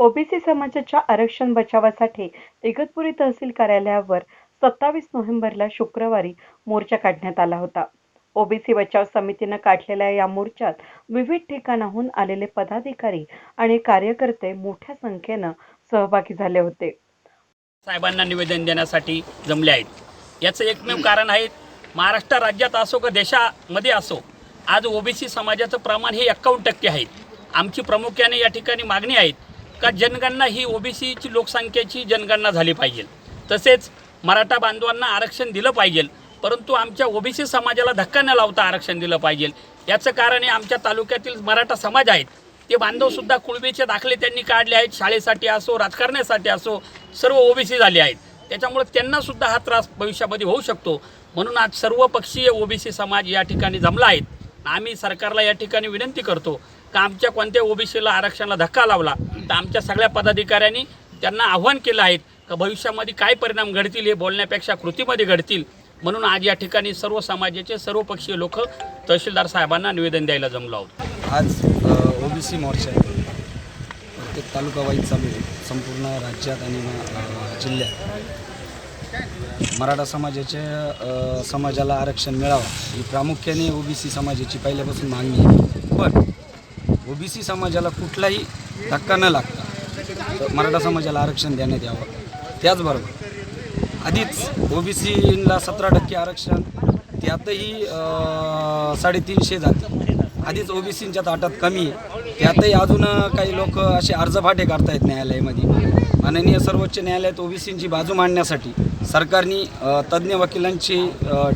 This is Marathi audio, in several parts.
ओबीसी समाजाच्या आरक्षण बचावासाठी इगतपुरी तहसील कार्यालयावर 27 नोव्हेंबरला शुक्रवारी मोर्चा काढण्यात आला होता. ओबीसी बचाव समितीने काढलेल्या या मोर्चात विविध ठिकाणाहून आलेले पदाधिकारी आणि कार्यकर्ते मोठ्या संख्येने सहभागी झाले होते. साहेबांना निवेदन देण्यासाठी जमले आहेत. याचं एकमेव कारण आहे, महाराष्ट्र राज्यात असो का देशामध्ये असो, आज ओबीसी समाजाचं प्रमाण हे 51% आहे. आमची प्रामुख्याने या ठिकाणी मागणी आहे का जनगणना ही ओबीसीची लोकसंख्येची जनगणना झाली पाहिजे. तसेच मराठा बांधवांना आरक्षण दिलं पाहिजे, परंतु आमच्या ओबीसी समाजाला धक्का न लावता आरक्षण दिलं पाहिजे. याचं कारण हे आमच्या तालुक्यातील मराठा समाज आहेत, ते बांधवसुद्धा कुळबीचे दाखले त्यांनी काढले आहेत. शाळेसाठी असो, राजकारणासाठी असो, सर्व ओबीसी झाले आहेत. त्याच्यामुळे त्यांनासुद्धा हा त्रास भविष्यामध्ये होऊ शकतो. म्हणून आज सर्वपक्षीय ओबीसी समाज या ठिकाणी जमला आहेत. आम्ही सरकारला या ठिकाणी विनंती करतो का आमच्या कोणत्या ओबीसीला आरक्षणाला धक्का लावला तर आमच्या सगळ्या पदाधिकाऱ्यांनी त्यांना आव्हान केलं आहे का भविष्यामध्ये काय परिणाम घडतील हे बोलण्यापेक्षा कृतीमध्ये घडतील. म्हणून आज या ठिकाणी सर्व समाजाचे सर्वपक्षीय लोक तहसीलदार साहेबांना निवेदन द्यायला जमलो आहोत. आज ओबीसी मोर्चा प्रत्येक तालुका वाईज चालू आहे. संपूर्ण राज्यात आणि जिल्ह्यात मराठा समाजाला आरक्षण मिळावं ही प्रामुख्याने ओबीसी समाजाची पहिल्यापासून मागणी आहे. पण ओबीसी समाजाला कुठलाही धक्का न लागता मराठा समाजाला आरक्षण देण्यात यावं. त्याचबरोबर आधीच ओबीसीला 17% आरक्षण, त्यातही 350 जाती आधीच ओबीसींच्या ताटात कमी आहे. त्यातही अजून काही लोक असे अर्जफाटे करतायत न्यायालयामध्ये. माननीय सर्वोच्च न्यायालयात ओबीसींची बाजू मांडण्यासाठी सरकारने तज्ज्ञ वकिलांची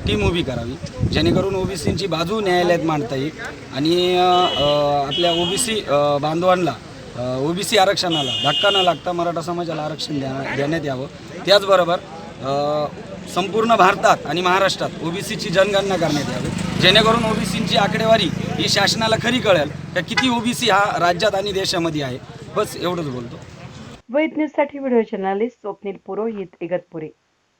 टीम उभी करावी, जेणेकरून ओबीसींची बाजू न्यायालयात मांडता येईल आणि आपल्या ओबीसी बांधवांना ओबीसी आरक्षणाला धक्का न लागता मराठा समाजाला आरक्षण देण्यात यावं. त्याचबरोबर संपूर्ण भारतात आणि महाराष्ट्रात ओबीसीची जनगणना करण्यात यावी, जेणेकरून ओबीसींची आकडेवारी ही शासनाला खरी कळेल का किती ओबीसी हा राज्यात आणि देशामध्ये आहे. बस एवढंच बोलतो. वैद न्यूजसाठी व्हिडिओ जर्नलिस्ट स्वप्नील पुरोहित, इगतपुरी.